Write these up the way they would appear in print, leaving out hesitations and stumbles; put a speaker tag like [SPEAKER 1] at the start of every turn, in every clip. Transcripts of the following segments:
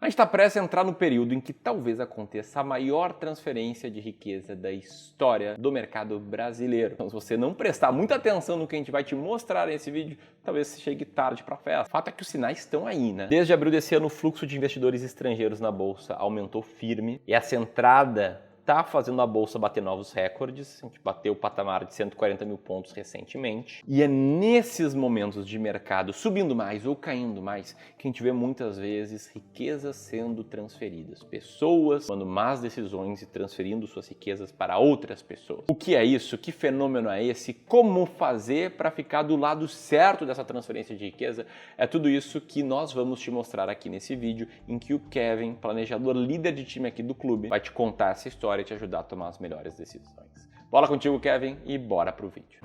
[SPEAKER 1] A gente está prestes a entrar no período em que talvez aconteça a maior transferência de riqueza da história do mercado brasileiro. Então, se você não prestar muita atenção no que a gente vai te mostrar nesse vídeo, talvez você chegue tarde para a festa. O fato é que os sinais estão aí, né? Desde abril desse ano, o fluxo de investidores estrangeiros na bolsa aumentou firme e essa entrada está fazendo a bolsa bater novos recordes. A gente bateu o patamar de 140 mil pontos recentemente. E é nesses momentos de mercado subindo mais ou caindo mais que a gente vê muitas vezes riquezas sendo transferidas. Pessoas tomando más decisões e transferindo suas riquezas para outras pessoas. O que é isso? Que fenômeno é esse? Como fazer para ficar do lado certo dessa transferência de riqueza? É tudo isso que nós vamos te mostrar aqui nesse vídeo, em que o Kevin, planejador líder de time aqui do clube, vai te contar essa história e te ajudar a tomar as melhores decisões. Bola contigo, Kevin, e bora pro vídeo.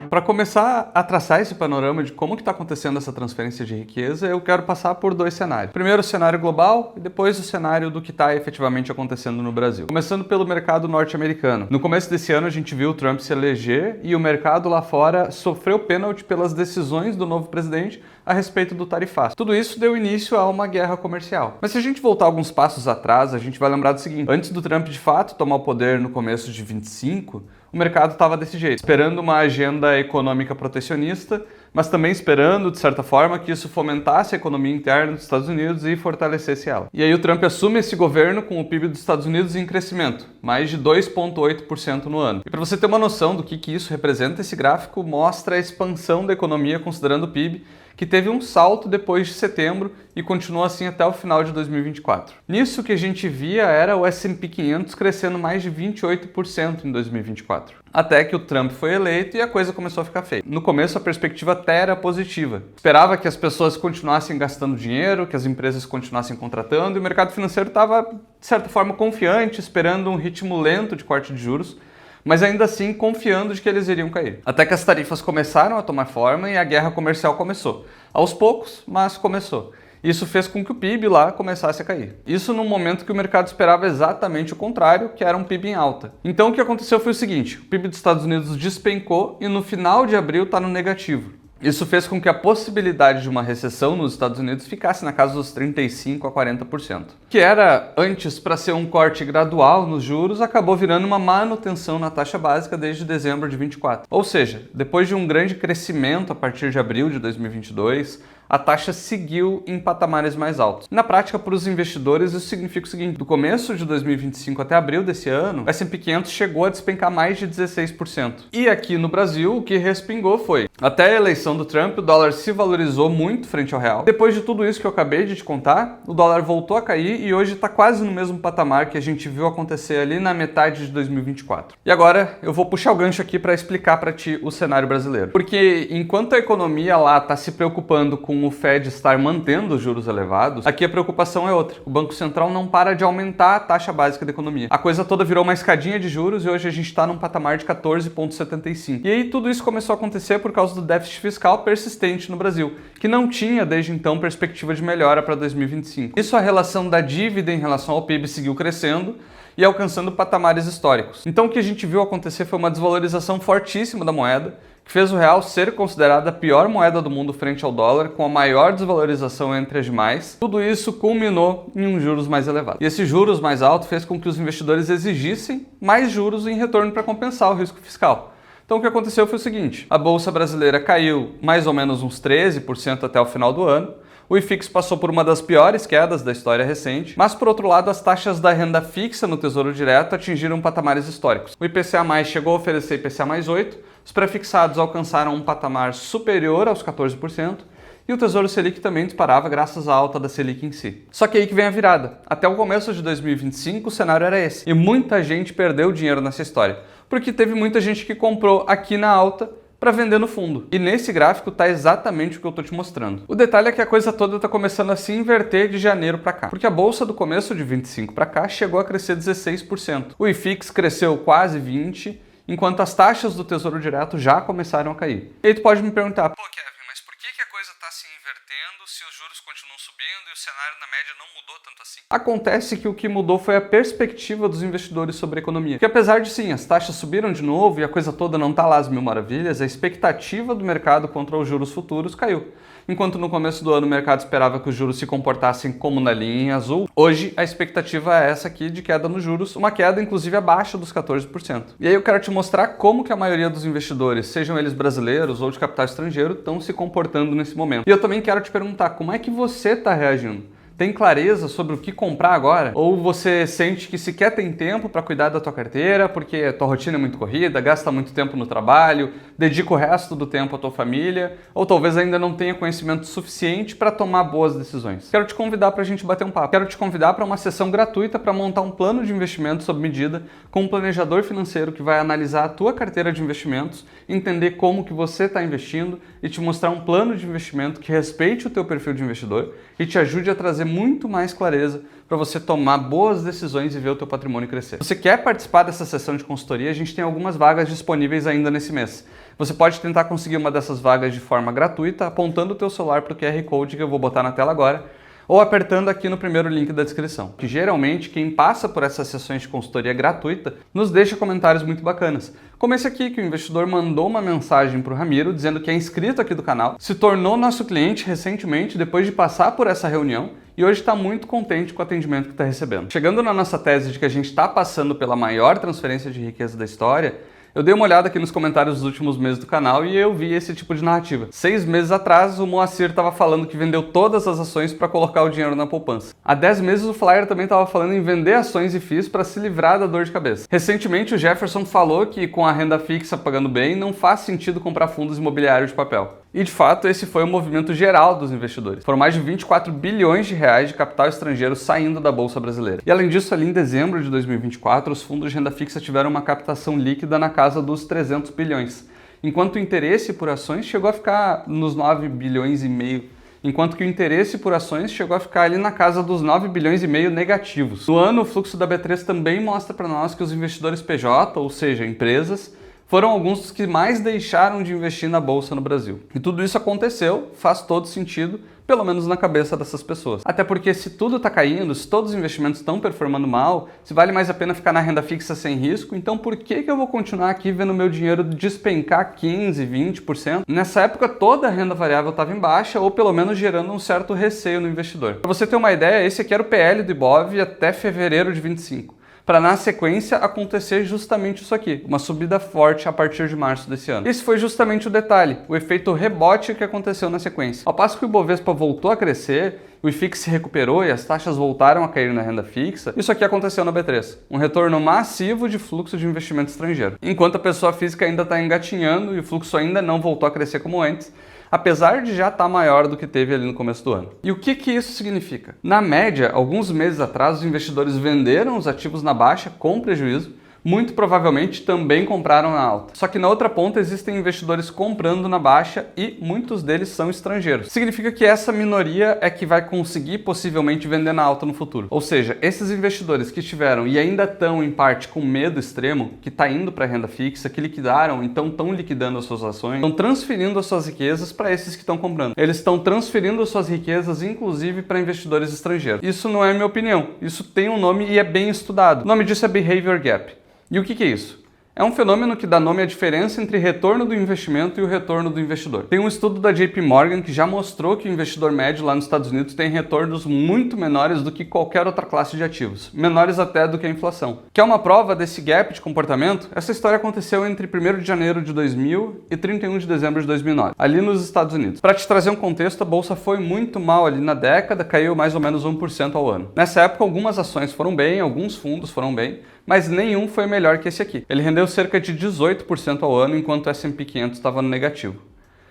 [SPEAKER 2] Para começar a traçar esse panorama de como que está acontecendo essa transferência de riqueza, eu quero passar por dois cenários. Primeiro o cenário global e depois o cenário do que está efetivamente acontecendo no Brasil. Começando pelo mercado norte-americano. No começo desse ano a gente viu o Trump se eleger e o mercado lá fora sofreu pênalti pelas decisões do novo presidente a respeito do tarifaço. Tudo isso deu início a uma guerra comercial. Mas se a gente voltar alguns passos atrás, a gente vai lembrar do seguinte: antes do Trump de fato tomar o poder no começo de 25, o mercado estava desse jeito, esperando uma agenda econômica protecionista, mas também esperando, de certa forma, que isso fomentasse a economia interna dos Estados Unidos e fortalecesse ela. E aí o Trump assume esse governo com o PIB dos Estados Unidos em crescimento, mais de 2,8% no ano. E para você ter uma noção do que isso representa, esse gráfico mostra a expansão da economia considerando o PIB, que teve um salto depois de setembro e continuou assim até o final de 2024. Nisso que a gente via era o S&P 500 crescendo mais de 28% em 2024. Até que o Trump foi eleito e a coisa começou a ficar feia. No começo a perspectiva até era positiva. Esperava que as pessoas continuassem gastando dinheiro, que as empresas continuassem contratando e o mercado financeiro estava, de certa forma, confiante, esperando um ritmo lento de corte de juros, mas ainda assim confiando de que eles iriam cair. Até que as tarifas começaram a tomar forma e a guerra comercial começou. Aos poucos, mas começou. Isso fez com que o PIB lá começasse a cair. Isso num momento que o mercado esperava exatamente o contrário, que era um PIB em alta. Então o que aconteceu foi o seguinte: o PIB dos Estados Unidos despencou e no final de abril está no negativo. Isso fez com que a possibilidade de uma recessão nos Estados Unidos ficasse na casa dos 35% a 40%. Que era antes para ser um corte gradual nos juros, acabou virando uma manutenção na taxa básica desde dezembro de 24. Ou seja, depois de um grande crescimento a partir de abril de 2022, a taxa seguiu em patamares mais altos. Na prática, para os investidores, isso significa o seguinte: do começo de 2025 até abril desse ano, o S&P 500 chegou a despencar mais de 16%. E aqui no Brasil, o que respingou foi: até a eleição do Trump, o dólar se valorizou muito frente ao real. Depois de tudo isso que eu acabei de te contar, o dólar voltou a cair e hoje está quase no mesmo patamar que a gente viu acontecer ali na metade de 2024. E agora eu vou puxar o gancho aqui para explicar para ti o cenário brasileiro. Porque enquanto a economia lá está se preocupando com o Fed estar mantendo os juros elevados, aqui a preocupação é outra. O Banco Central não para de aumentar a taxa básica da economia. A coisa toda virou uma escadinha de juros e hoje a gente está num patamar de 14,75. E aí tudo isso começou a acontecer por causa do déficit fiscal persistente no Brasil, que não tinha desde então perspectiva de melhora para 2025. Isso, a relação da dívida em relação ao PIB seguiu crescendo e alcançando patamares históricos. Então o que a gente viu acontecer foi uma desvalorização fortíssima da moeda, que fez o real ser considerada a pior moeda do mundo frente ao dólar, com a maior desvalorização entre as demais. Tudo isso culminou em um juros mais elevado. E esse juros mais alto fez com que os investidores exigissem mais juros em retorno para compensar o risco fiscal. Então o que aconteceu foi o seguinte: a bolsa brasileira caiu mais ou menos uns 13% até o final do ano. O IFIX passou por uma das piores quedas da história recente, mas por outro lado as taxas da renda fixa no Tesouro Direto atingiram patamares históricos. O IPCA+ chegou a oferecer IPCA+8, os prefixados alcançaram um patamar superior aos 14%, e o Tesouro Selic também disparava graças à alta da Selic em si. Só que aí que vem a virada. Até o começo de 2025 o cenário era esse, e muita gente perdeu dinheiro nessa história, porque teve muita gente que comprou aqui na alta para vender no fundo. E nesse gráfico está exatamente o que eu estou te mostrando. O detalhe é que a coisa toda está começando a se inverter de janeiro para cá, porque a bolsa do começo de 25 para cá chegou a crescer 16%. O IFIX cresceu quase 20%, enquanto as taxas do Tesouro Direto já começaram a cair. E aí tu pode me perguntar: pô, Kevin, mas por que a coisa coisa está se invertendo se os juros continuam subindo e o cenário na média não mudou tanto assim? Acontece que o que mudou foi a perspectiva dos investidores sobre a economia. Que apesar de sim, as taxas subiram de novo e a coisa toda não está lá às mil maravilhas, a expectativa do mercado contra os juros futuros caiu. Enquanto no começo do ano o mercado esperava que os juros se comportassem como na linha azul, hoje a expectativa é essa aqui de queda nos juros, uma queda inclusive abaixo dos 14%. E aí eu quero te mostrar como que a maioria dos investidores, sejam eles brasileiros ou de capital estrangeiro, estão se comportando nesse momento. E eu também quero te perguntar, como é que você está reagindo? Tem clareza sobre o que comprar agora? Ou você sente que sequer tem tempo para cuidar da tua carteira, porque a tua rotina é muito corrida, gasta muito tempo no trabalho, dedica o resto do tempo à tua família, ou talvez ainda não tenha conhecimento suficiente para tomar boas decisões? Quero te convidar para a gente bater um papo. Quero te convidar para uma sessão gratuita para montar um plano de investimento sob medida com um planejador financeiro que vai analisar a tua carteira de investimentos, entender como que você está investindo e te mostrar um plano de investimento que respeite o teu perfil de investidor e te ajude a trazer muito mais clareza para você tomar boas decisões e ver o teu patrimônio crescer. Se você quer participar dessa sessão de consultoria, a gente tem algumas vagas disponíveis ainda nesse mês. Você pode tentar conseguir uma dessas vagas de forma gratuita, apontando o teu celular para o QR Code que eu vou botar na tela agora, ou apertando aqui no primeiro link da descrição. Que geralmente quem passa por essas sessões de consultoria gratuita nos deixa comentários muito bacanas. Como esse aqui, que o investidor mandou uma mensagem para o Ramiro dizendo que é inscrito aqui do canal, se tornou nosso cliente recentemente depois de passar por essa reunião e hoje está muito contente com o atendimento que está recebendo. Chegando na nossa tese de que a gente está passando pela maior transferência de riqueza da história, eu dei uma olhada aqui nos comentários dos últimos meses do canal e eu vi esse tipo de narrativa. 6 meses atrás, o Moacir estava falando que vendeu todas as ações para colocar o dinheiro na poupança. Há 10 meses, o Flyer também estava falando em vender ações e FIIs para se livrar da dor de cabeça. Recentemente, o Jefferson falou que com a renda fixa pagando bem, não faz sentido comprar fundos imobiliários de papel. E de fato, esse foi o movimento geral dos investidores. Foram mais de 24 bilhões de reais de capital estrangeiro saindo da Bolsa Brasileira. E além disso, ali em dezembro de 2024, os fundos de renda fixa tiveram uma captação líquida na casa dos 300 bilhões, enquanto o interesse por ações chegou a ficar nos 9 bilhões e meio, enquanto que o interesse por ações chegou a ficar ali na casa dos 9 bilhões e meio negativos. No ano, o fluxo da B3 também mostra para nós que os investidores PJ, ou seja, empresas, foram alguns dos que mais deixaram de investir na Bolsa no Brasil. E tudo isso aconteceu, faz todo sentido, pelo menos na cabeça dessas pessoas. Até porque se tudo está caindo, se todos os investimentos estão performando mal, se vale mais a pena ficar na renda fixa sem risco, então por que eu vou continuar aqui vendo meu dinheiro despencar 15%, 20%? Nessa época toda a renda variável estava em baixa, ou pelo menos gerando um certo receio no investidor. Para você ter uma ideia, esse aqui era o PL do Ibov até fevereiro de 25. Para na sequência acontecer justamente isso aqui, uma subida forte a partir de março desse ano. Esse foi justamente o detalhe, o efeito rebote que aconteceu na sequência. Ao passo que o Ibovespa voltou a crescer, o IFIX se recuperou e as taxas voltaram a cair na renda fixa, isso aqui aconteceu na B3, um retorno massivo de fluxo de investimento estrangeiro. Enquanto a pessoa física ainda está engatinhando e o fluxo ainda não voltou a crescer como antes, apesar de já estar maior do que teve ali no começo do ano. E o que isso significa? Na média, alguns meses atrás, os investidores venderam os ativos na baixa com prejuízo, muito provavelmente também compraram na alta. Só que na outra ponta existem investidores comprando na baixa e muitos deles são estrangeiros. Significa que essa minoria é que vai conseguir possivelmente vender na alta no futuro. Ou seja, esses investidores que estiveram e ainda estão em parte com medo extremo, que está indo para a renda fixa, que liquidaram, então estão liquidando as suas ações, estão transferindo as suas riquezas para esses que estão comprando. Eles estão transferindo as suas riquezas inclusive para investidores estrangeiros. Isso não é minha opinião, isso tem um nome e é bem estudado. O nome disso é Behavior Gap. E o que é isso? É um fenômeno que dá nome à diferença entre retorno do investimento e o retorno do investidor. Tem um estudo da JP Morgan que já mostrou que o investidor médio lá nos Estados Unidos tem retornos muito menores do que qualquer outra classe de ativos, menores até do que a inflação. Que é uma prova desse gap de comportamento? Essa história aconteceu entre 1º de janeiro de 2000 e 31 de dezembro de 2009, ali nos Estados Unidos. Para te trazer um contexto, a bolsa foi muito mal ali na década, caiu mais ou menos 1% ao ano. Nessa época, algumas ações foram bem, alguns fundos foram bem, mas nenhum foi melhor que esse aqui. Ele rendeu cerca de 18% ao ano, enquanto o S&P 500 estava no negativo.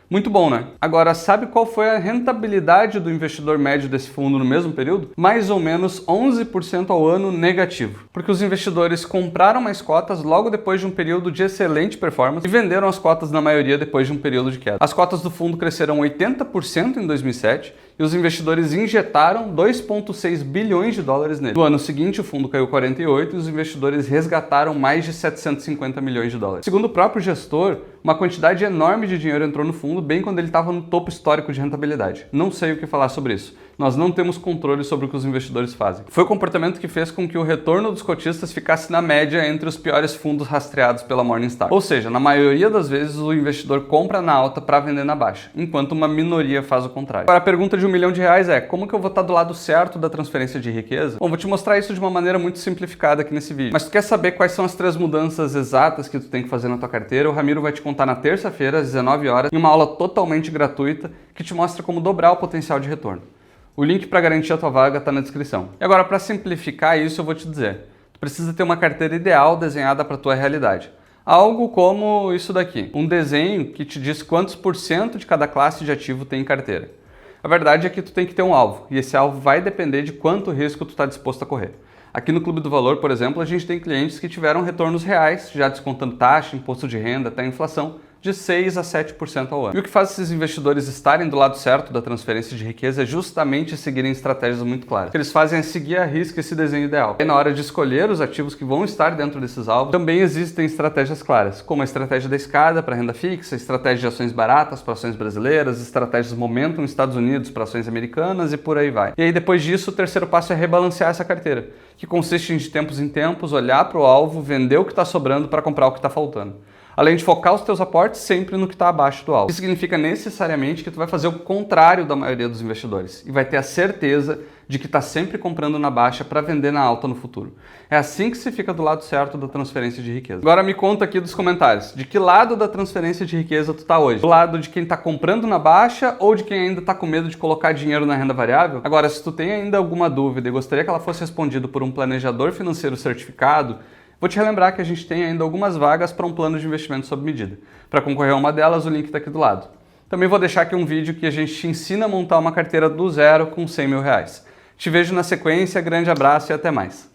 [SPEAKER 2] Muito bom, né? Agora, sabe qual foi a rentabilidade do investidor médio desse fundo no mesmo período? Mais ou menos 11% ao ano negativo. Porque os investidores compraram mais cotas logo depois de um período de excelente performance e venderam as cotas na maioria depois de um período de queda. As cotas do fundo cresceram 80% em 2007 e os investidores injetaram 2,6 bilhões de dólares nele. No ano seguinte, o fundo caiu 48 e os investidores resgataram mais de 750 milhões de dólares. Segundo o próprio gestor, uma quantidade enorme de dinheiro entrou no fundo bem quando ele estava no topo histórico de rentabilidade. Não sei o que falar sobre isso. Nós não temos controle sobre o que os investidores fazem. Foi o comportamento que fez com que o retorno dos cotistas ficasse na média entre os piores fundos rastreados pela Morningstar. Ou seja, na maioria das vezes o investidor compra na alta para vender na baixa, enquanto uma minoria faz o contrário. Agora a pergunta de R$1 milhão é: como que eu vou estar do lado certo da transferência de riqueza? Bom, vou te mostrar isso de uma maneira muito simplificada aqui nesse vídeo. Mas tu quer saber quais são as 3 mudanças exatas que tu tem que fazer na tua carteira? O Ramiro vai te contar na terça-feira, às 19 horas, em uma aula totalmente gratuita que te mostra como dobrar o potencial de retorno. O link para garantir a tua vaga está na descrição. E agora, para simplificar isso, eu vou te dizer. Tu precisa ter uma carteira ideal desenhada para a tua realidade. Algo como isso daqui. Um desenho que te diz quantos % de cada classe de ativo tem em carteira. A verdade é que tu tem que ter um alvo. E esse alvo vai depender de quanto risco tu está disposto a correr. Aqui no Clube do Valor, por exemplo, a gente tem clientes que tiveram retornos reais, já descontando taxa, imposto de renda, até inflação, de 6 a 7% ao ano. E o que faz esses investidores estarem do lado certo da transferência de riqueza é justamente seguirem estratégias muito claras. O que eles fazem é seguir à risca esse desenho ideal. E na hora de escolher os ativos que vão estar dentro desses alvos, também existem estratégias claras, como a estratégia da escada para renda fixa, estratégia de ações baratas para ações brasileiras, estratégias momentum nos Estados Unidos para ações americanas e por aí vai. E aí depois disso, o terceiro passo é rebalancear essa carteira, que consiste em de tempos em tempos olhar para o alvo, vender o que está sobrando para comprar o que está faltando. Além de focar os teus aportes sempre no que está abaixo do alvo. Isso significa necessariamente que tu vai fazer o contrário da maioria dos investidores e vai ter a certeza de que está sempre comprando na baixa para vender na alta no futuro. É assim que se fica do lado certo da transferência de riqueza. Agora me conta aqui dos comentários, de que lado da transferência de riqueza tu está hoje? Do lado de quem está comprando na baixa ou de quem ainda está com medo de colocar dinheiro na renda variável? Agora, se tu tem ainda alguma dúvida e gostaria que ela fosse respondida por um planejador financeiro certificado, vou te relembrar que a gente tem ainda algumas vagas para um plano de investimento sob medida. Para concorrer a uma delas, o link está aqui do lado. Também vou deixar aqui um vídeo que a gente te ensina a montar uma carteira do zero com R$100 mil. Te vejo na sequência, grande abraço e até mais.